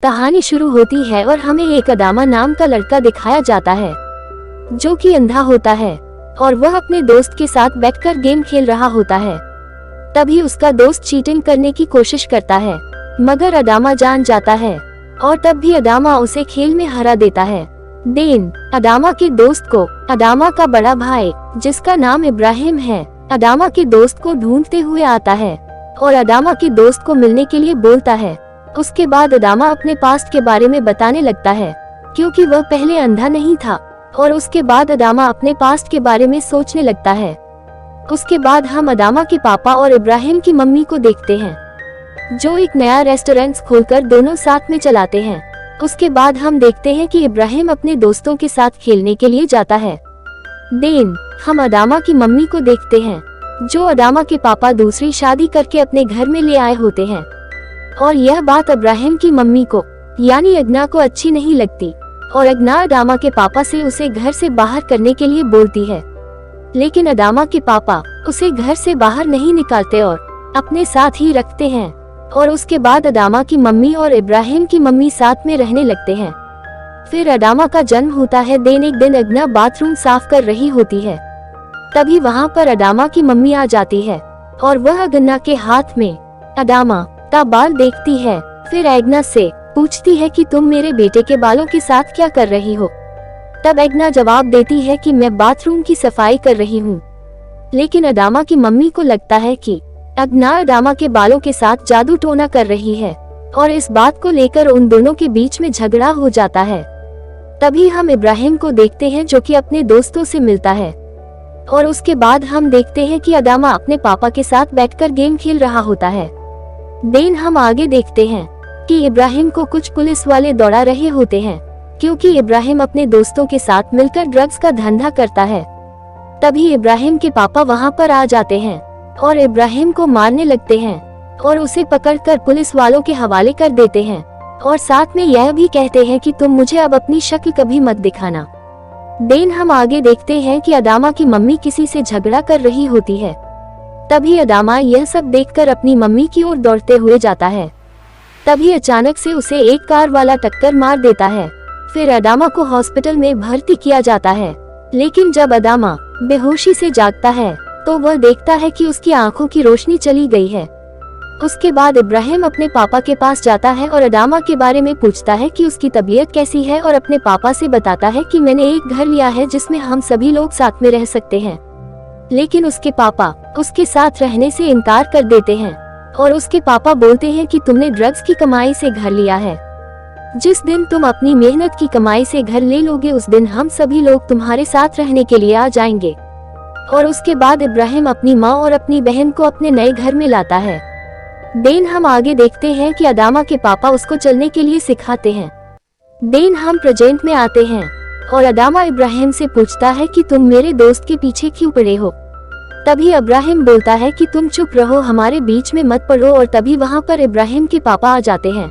कहानी शुरू होती है और हमें एक अदामा नाम का लड़का दिखाया जाता है जो कि अंधा होता है और वह अपने दोस्त के साथ बैठकर गेम खेल रहा होता है। तभी उसका दोस्त चीटिंग करने की कोशिश करता है, मगर अदामा जान जाता है और तब भी अदामा उसे खेल में हरा देता है। डेन अदामा के दोस्त को, अदामा का बड़ा भाई जिसका नाम इब्राहिम है, अदामा के दोस्त को ढूंढते हुए आता है और अदामा के दोस्त को मिलने के लिए बोलता है। उसके बाद अदामा अपने पास्ट के बारे में बताने लगता है क्योंकि वह पहले अंधा नहीं था, और उसके बाद अदामा अपने पास्ट के बारे में सोचने लगता है। उसके बाद हम अदामा के पापा और इब्राहिम की मम्मी को देखते हैं जो एक नया रेस्टोरेंट खोलकर दोनों साथ में चलाते हैं। उसके बाद हम देखते हैं कि इब्राहिम अपने दोस्तों के साथ खेलने के लिए जाता है। डेन हम अदामा की मम्मी को देखते हैं जो अदामा के पापा दूसरी शादी करके अपने घर में ले आए होते हैं, और यह बात इब्राहिम की मम्मी को यानी अगना को अच्छी नहीं लगती और अगना अदामा के पापा से उसे घर से बाहर करने के लिए बोलती है। लेकिन अदामा के पापा उसे घर से बाहर नहीं निकालते और अपने साथ ही रखते हैं, और उसके बाद अदामा की मम्मी और इब्राहिम की मम्मी साथ में रहने लगते हैं। फिर अदामा का जन्म होता है। देन एक दिन अगना बाथरूम साफ कर रही होती है, तभी वहाँ पर अदामा की मम्मी आ जाती है और वह अगना के हाथ में अदामा का बाल देखती है। फिर एग्ना से पूछती है कि तुम मेरे बेटे के बालों के साथ क्या कर रही हो। तब एग्ना जवाब देती है कि मैं बाथरूम की सफाई कर रही हूँ। लेकिन अदामा की मम्मी को लगता है कि अगना अदामा के बालों के साथ जादू टोना कर रही है, और इस बात को लेकर उन दोनों के बीच में झगड़ा हो जाता है। तभी हम इब्राहिम को देखते हैं जो कि अपने दोस्तों से मिलता है, और उसके बाद हम देखते हैं कि अदामा अपने पापा के साथ बैठकर गेम खेल रहा होता है। देन हम आगे देखते हैं कि इब्राहिम को कुछ पुलिस वाले दौड़ा रहे होते हैं क्योंकि इब्राहिम अपने दोस्तों के साथ मिलकर ड्रग्स का धंधा करता है। तभी इब्राहिम के पापा वहां पर आ जाते हैं और इब्राहिम को मारने लगते हैं और उसे पकड़कर पुलिस वालों के हवाले कर देते हैं, और साथ में यह भी कहते हैं कि तुम मुझे अब अपनी शक्ल कभी मत दिखाना। देन हम आगे देखते हैं कि अदामा की मम्मी किसी से झगड़ा कर रही होती है। तभी अदामा यह सब देखकर अपनी मम्मी की ओर दौड़ते हुए जाता है। तभी अचानक से उसे एक कार वाला टक्कर मार देता है। फिर अदामा को हॉस्पिटल में भर्ती किया जाता है। लेकिन जब अदामा बेहोशी से जागता है तो वह देखता है कि उसकी आंखों की रोशनी चली गई है। उसके बाद इब्राहिम अपने पापा के पास जाता है और अदामा के बारे में पूछता है कि उसकी तबीयत कैसी है, और अपने पापा से बताता है कि मैंने एक घर लिया है जिसमें हम सभी लोग साथ में रह सकते हैं। लेकिन उसके पापा उसके साथ रहने से इनकार कर देते हैं, और उसके पापा बोलते हैं कि तुमने ड्रग्स की कमाई से घर लिया है। जिस दिन तुम अपनी मेहनत की कमाई से घर ले लोगे उस दिन हम सभी लोग तुम्हारे साथ रहने के लिए आ जाएंगे। और उसके बाद इब्राहिम अपनी माँ और अपनी बहन को अपने नए घर में लाता है। देन हम आगे देखते हैं कि अदामा के पापा उसको चलने के लिए सिखाते हैं। देन हम प्रेजेंट में आते हैं और अदामा इब्राहिम से पूछता है कि तुम मेरे दोस्त के पीछे क्यों पड़े हो। तभी इब्राहिम बोलता है कि तुम चुप रहो, हमारे बीच में मत पड़ो। और तभी वहाँ पर इब्राहिम के पापा आ जाते हैं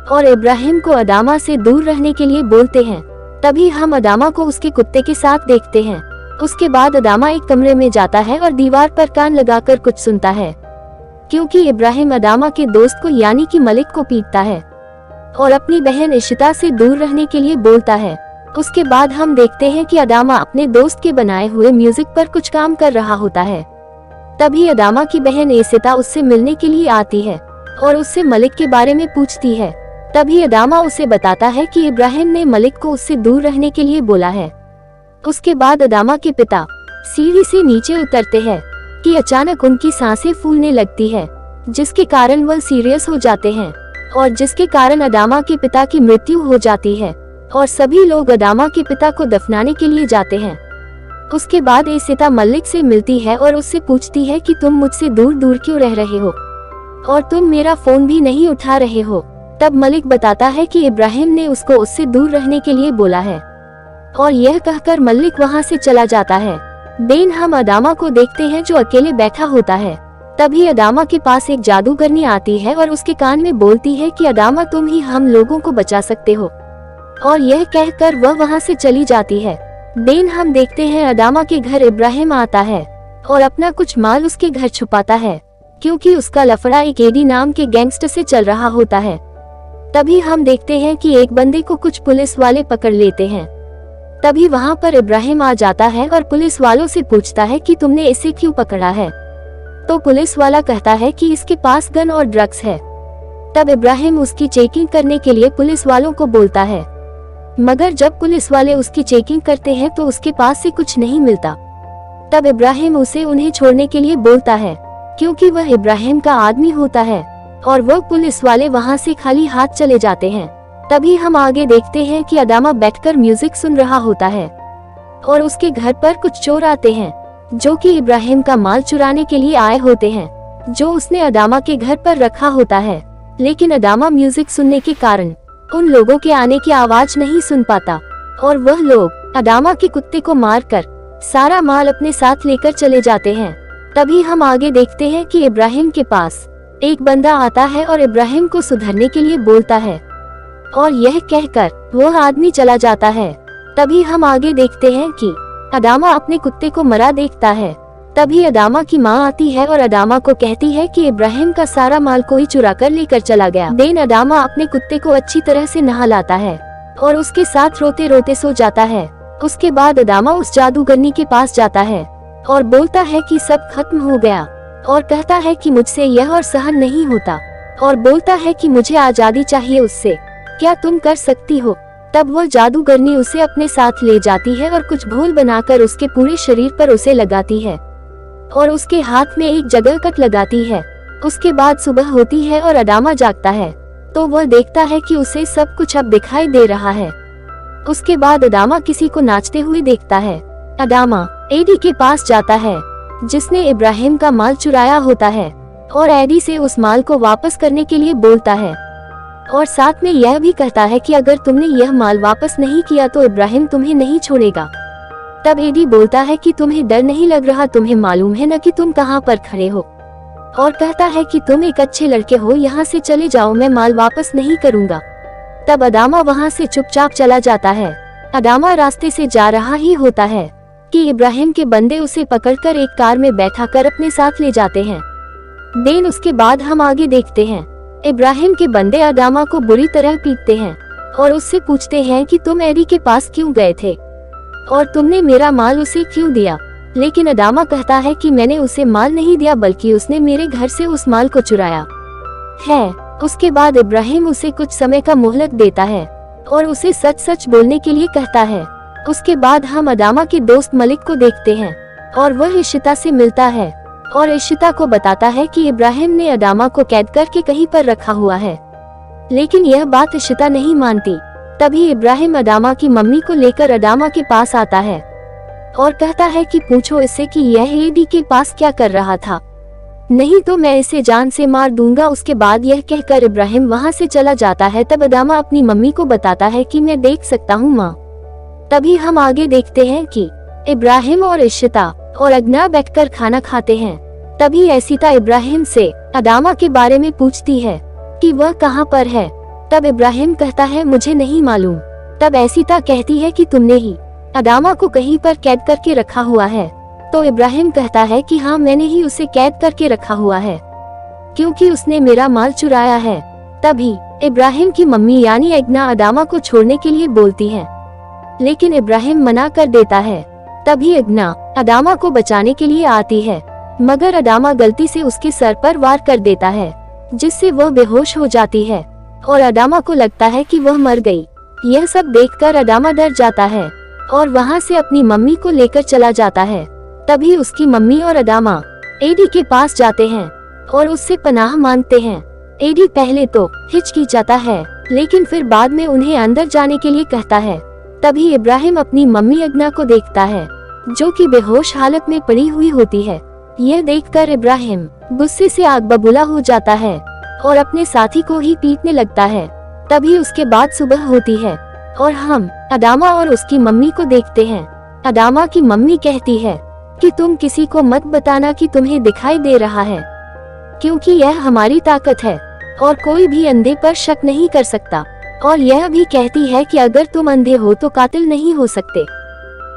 और इब्राहिम को अदामा से दूर रहने के लिए बोलते हैं। तभी हम अदामा को उसके कुत्ते के साथ देखते हैं। उसके बाद अदामा एक कमरे में जाता है और दीवार पर कान लगाकर कुछ सुनता है क्योंकि इब्राहिम अदामा के दोस्त को यानी कि मलिक को पीटता है और अपनी बहन इशिता से दूर रहने के लिए बोलता है। उसके बाद हम देखते हैं कि अदामा अपने दोस्त के बनाए हुए म्यूजिक पर कुछ काम कर रहा होता है। तभी अदामा की बहन इशिता उससे मिलने के लिए आती है और उससे मलिक के बारे में पूछती है। तभी अदामा उसे बताता है कि इब्राहिम ने मलिक को उससे दूर रहने के लिए बोला है। उसके बाद अदामा के पिता सीढ़ी से नीचे उतरते हैं कि अचानक उनकी सांसें फूलने लगती है, जिसके कारण वह सीरियस हो जाते हैं और जिसके कारण अदामा के पिता की मृत्यु हो जाती है, और सभी लोग अदामा के पिता को दफनाने के लिए जाते हैं। उसके बाद इशिता मलिक से मिलती है और उससे पूछती है कि तुम मुझसे दूर दूर क्यों रह रहे हो और तुम मेरा फोन भी नहीं उठा रहे हो। तब मलिक बताता है कि इब्राहिम ने उसको उससे दूर रहने के लिए बोला है, और यह कहकर मलिक वहां से चला जाता है। देन हम अदामा को देखते हैं जो अकेले बैठा होता है। तभी अदामा के पास एक जादूगरनी आती है और उसके कान में बोलती है कि अदामा तुम ही हम लोगों को बचा सकते हो, और यह कहकर वह वहां से चली जाती है। देन हम देखते हैं अदामा के घर इब्राहिम आता है और अपना कुछ माल उसके घर छुपाता है क्योंकि उसका लफड़ा एक एडी नाम के गैंगस्टर से चल रहा होता है। तभी हम देखते हैं कि एक बंदे को कुछ पुलिस वाले पकड़ लेते हैं। तभी वहाँ पर इब्राहिम आ जाता है और पुलिस वालों से पूछता है कि तुमने इसे क्यों पकड़ा है। तो पुलिस वाला कहता है कि इसके पास गन और ड्रग्स है। तब इब्राहिम उसकी चेकिंग करने के लिए पुलिस वालों को बोलता है, मगर जब पुलिस वाले उसकी चेकिंग करते हैं तो उसके पास से कुछ नहीं मिलता। तब इब्राहिम उसे उन्हें छोड़ने के लिए बोलता है, क्योंकि वह इब्राहिम का आदमी होता है, और वह पुलिस वाले वहां से खाली हाथ चले जाते हैं। तभी हम आगे देखते हैं कि अदामा बैठकर म्यूजिक सुन रहा होता है और उसके घर पर कुछ चोर आते हैं जो कि इब्राहिम का माल चुराने के लिए आए होते हैं, जो उसने अदामा के घर पर रखा होता है। लेकिन अदामा म्यूजिक सुनने के कारण उन लोगों के आने की आवाज नहीं सुन पाता और वह लोग अदामा के कुत्ते को मारकर सारा माल अपने साथ लेकर चले जाते हैं। तभी हम आगे देखते हैं कि इब्राहिम के पास एक बंदा आता है और इब्राहिम को सुधरने के लिए बोलता है और यह कहकर वह आदमी चला जाता है। तभी हम आगे देखते हैं कि अदामा अपने कुत्ते को मरा देखता है। तभी अदामा की माँ आती है और अदामा को कहती है कि इब्राहिम का सारा माल कोई चुरा कर लेकर चला गया। देन अदामा अपने कुत्ते को अच्छी तरह से नहा लाता है और उसके साथ रोते रोते सो जाता है। उसके बाद अदामा उस जादूगरनी के पास जाता है और बोलता है कि सब खत्म हो गया और कहता है कि मुझसे यह और सहन नहीं होता और बोलता है कि मुझे आजादी चाहिए उससे, क्या तुम कर सकती हो। तब वह जादूगरनी उसे अपने साथ ले जाती है और कुछ घोल बनाकर उसके पूरे शरीर पर उसे लगाती है और उसके हाथ में एक जगह कट लगाती है। उसके बाद सुबह होती है और अदामा जागता है तो वह देखता है कि उसे सब कुछ अब दिखाई दे रहा है। उसके बाद अदामा किसी को नाचते हुए देखता है। अदामा एडी के पास जाता है जिसने इब्राहिम का माल चुराया होता है और एडी से उस माल को वापस करने के लिए बोलता है और साथ में यह भी कहता है कि अगर तुमने यह माल वापस नहीं किया तो इब्राहिम तुम्हें नहीं छोड़ेगा। तब एडी बोलता है कि तुम्हें डर नहीं लग रहा, तुम्हें मालूम है न कि तुम कहाँ पर खड़े हो, और कहता है कि तुम एक अच्छे लड़के हो, यहाँ से चले जाओ, मैं माल वापस नहीं करूँगा। तब अदामा वहाँ से चुपचाप चला जाता है। अदामा रास्ते से जा रहा ही होता है कि इब्राहिम के बंदे उसे पकड़कर एक कार में बैठा कर अपने साथ ले जाते हैं। देन उसके बाद हम आगे देखते हैं इब्राहिम के बंदे अदामा को बुरी तरह पीटते हैं और उससे पूछते हैं कि तुम एडी के पास क्यों गए थे और तुमने मेरा माल उसे क्यों दिया। लेकिन अदामा कहता है कि मैंने उसे माल नहीं दिया बल्कि उसने मेरे घर से उस माल को चुराया है। उसके बाद इब्राहिम उसे कुछ समय का मोहलत देता है और उसे सच सच बोलने के लिए कहता है। उसके बाद हम अदामा के दोस्त मलिक को देखते हैं और वह इशिता से मिलता है और इशिता को बताता है कि इब्राहिम ने अदामा को कैद करके कहीं पर रखा हुआ है, लेकिन यह बात इशिता नहीं मानती। तभी इब्राहिम अदामा की मम्मी को लेकर अदामा के पास आता है और कहता है कि पूछो इससे कि यह एडी के पास क्या कर रहा था, नहीं तो मैं इसे जान से मार दूंगा। उसके बाद यह कहकर इब्राहिम वहां से चला जाता है। तब अदामा अपनी मम्मी को बताता है कि मैं देख सकता हूँ माँ। तभी हम आगे देखते हैं कि इब्राहिम और इशिता और अगना बैठकर खाना खाते हैं। तभी ऐसीता इब्राहिम से अदामा के बारे में पूछती है कि वह कहाँ पर है। तब इब्राहिम कहता है मुझे नहीं मालूम। तब ऐसीता कहती है कि तुमने ही अदामा को कहीं पर कैद करके रखा हुआ है। तो इब्राहिम कहता है कि हाँ, मैंने ही उसे कैद करके रखा हुआ है क्योंकि उसने मेरा माल चुराया है। तभी इब्राहिम की मम्मी यानी अगना अदामा को छोड़ने के लिए बोलती है, लेकिन इब्राहिम मना कर देता है। तभी अगना अदामा को बचाने के लिए आती है, मगर अदामा गलती से उसके सर पर वार कर देता है जिससे वह बेहोश हो जाती है और अदामा को लगता है कि वह मर गई। यह सब देखकर अदामा डर जाता है और वहां से अपनी मम्मी को लेकर चला जाता है। तभी उसकी मम्मी और अदामा एडी के पास जाते हैं और उससे पनाह मांगते हैं। एडी पहले तो हिचकिचाता है, लेकिन फिर बाद में उन्हें अंदर जाने के लिए कहता है। तभी इब्राहिम अपनी मम्मी अगना को देखता है जो कि बेहोश हालत में पड़ी हुई होती है। यह देखकर इब्राहिम गुस्से से आग बबूला हो जाता है और अपने साथी को ही पीटने लगता है। तभी उसके बाद सुबह होती है और हम अदामा और उसकी मम्मी को देखते हैं। अदामा की मम्मी कहती है कि तुम किसी को मत बताना कि तुम्हें दिखाई दे रहा है, क्योंकि यह हमारी ताकत है और कोई भी अंधे पर शक नहीं कर सकता। और यह भी कहती है कि अगर तुम अंधे हो तो कातिल नहीं हो सकते,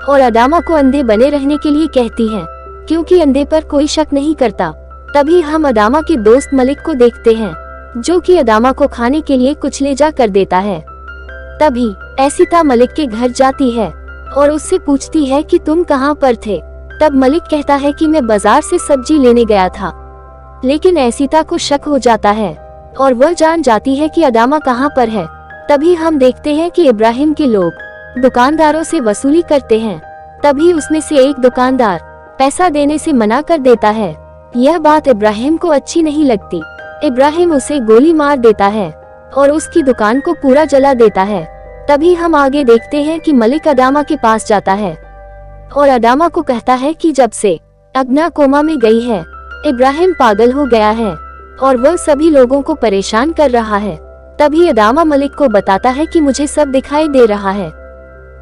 और अदामा को अंधे बने रहने के लिए कहती है क्योंकि अंधे पर कोई शक नहीं करता। तभी हम अदामा के दोस्त मलिक को देखते हैं जो कि अदामा को खाने के लिए कुछ ले जा कर देता है। तभी एसिता मलिक के घर जाती है और उससे पूछती है कि तुम कहाँ पर थे। तब मलिक कहता है कि मैं बाजार से सब्जी लेने गया था। लेकिन एसिता को शक हो जाता है और वह जान जाती है कि अदामा कहाँ पर है। तभी हम देखते हैं कि इब्राहिम के लोग दुकानदारों से वसूली करते हैं। तभी उसमें से एक दुकानदार पैसा देने से मना कर देता है। यह बात इब्राहिम को अच्छी नहीं लगती। इब्राहिम उसे गोली मार देता है और उसकी दुकान को पूरा जला देता है। तभी हम आगे देखते हैं कि मलिक अदामा के पास जाता है और अदामा को कहता है कि जब से अग्ना कोमा में गई है, इब्राहिम पागल हो गया है और वह सभी लोगों को परेशान कर रहा है। तभी अदामा मलिक को बताता है कि मुझे सब दिखाई दे रहा है।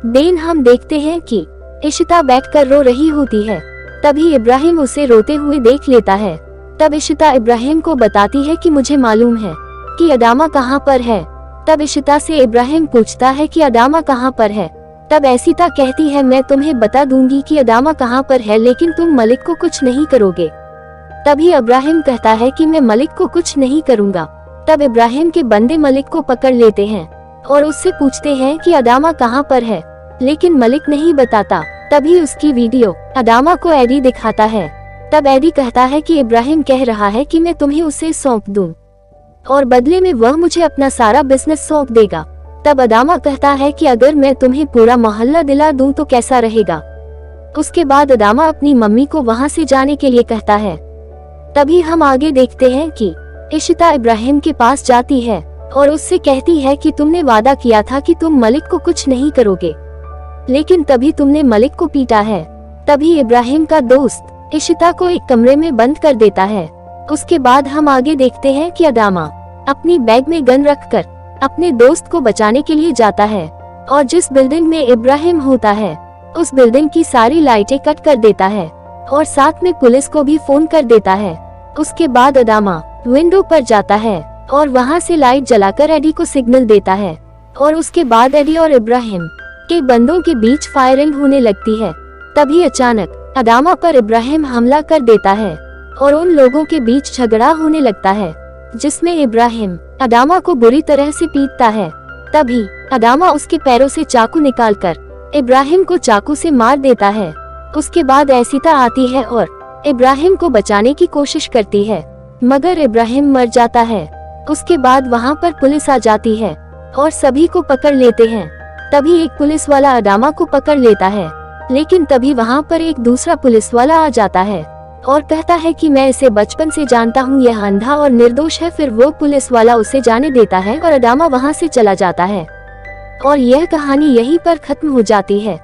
देन हम देखते हैं कि इशिता बैठकर रो रही होती है। तभी इब्राहिम उसे रोते हुए देख लेता है। तब इशिता इब्राहिम को बताती है कि मुझे मालूम है कि अदामा कहाँ पर है। तब इशिता से इब्राहिम पूछता है कि अदामा कहाँ पर है। तब एसिता कहती है मैं तुम्हें बता दूंगी कि अदामा कहाँ पर है, लेकिन तुम मलिक को कुछ नहीं करोगे। तभी इब्राहिम कहता है कि मैं मलिक को कुछ नहीं करूँगा। तब इब्राहिम के बंदे मलिक को पकड़ लेते हैं और उससे पूछते हैं कि अदामा कहाँ पर है, लेकिन मलिक नहीं बताता। तभी उसकी वीडियो अदामा को एडी दिखाता है। तब एडी कहता है कि इब्राहिम कह रहा है कि मैं तुम्हें उसे सौंप दूं और बदले में वह मुझे अपना सारा बिजनेस सौंप देगा। तब अदामा कहता है कि अगर मैं तुम्हें पूरा मोहल्ला दिला दूं तो कैसा रहेगा। उसके बाद अदामा अपनी मम्मी को वहां से जाने के लिए कहता है। तभी हम आगे देखते हैं कि इशिता इब्राहिम के पास जाती है और उससे कहती है कि तुमने वादा किया था कि तुम मलिक को कुछ नहीं करोगे, लेकिन तभी तुमने मलिक को पीटा है। तभी इब्राहिम का दोस्त इशिता को एक कमरे में बंद कर देता है। उसके बाद हम आगे देखते हैं कि अदामा अपनी बैग में गन रखकर अपने दोस्त को बचाने के लिए जाता है और जिस बिल्डिंग में इब्राहिम होता है उस बिल्डिंग की सारी लाइटें कट कर देता है और साथ में पुलिस को भी फोन कर देता है। उसके बाद अदामा विंडो पर जाता है और वहां से लाइट जलाकर एडी को सिग्नल देता है और उसके बाद एडी और इब्राहिम के बंदों के बीच फायरिंग होने लगती है। तभी अचानक अदामा पर इब्राहिम हमला कर देता है और उन लोगों के बीच झगड़ा होने लगता है, जिसमें इब्राहिम अदामा को बुरी तरह से पीटता है। तभी अदामा उसके पैरों से चाकू निकालकर इब्राहिम को चाकू से मार देता है। उसके बाद एसिता आती है और इब्राहिम को बचाने की कोशिश करती है, मगर इब्राहिम मर जाता है। उसके बाद वहां पर पुलिस आ जाती है और सभी को पकड़ लेते हैं। तभी एक पुलिस वाला अदामा को पकड़ लेता है, लेकिन तभी वहां पर एक दूसरा पुलिस वाला आ जाता है और कहता है कि मैं इसे बचपन से जानता हूँ, यह अंधा और निर्दोष है। फिर वो पुलिस वाला उसे जाने देता है और अदामा वहां से चला जाता है और यह कहानी यहीं पर खत्म हो जाती है।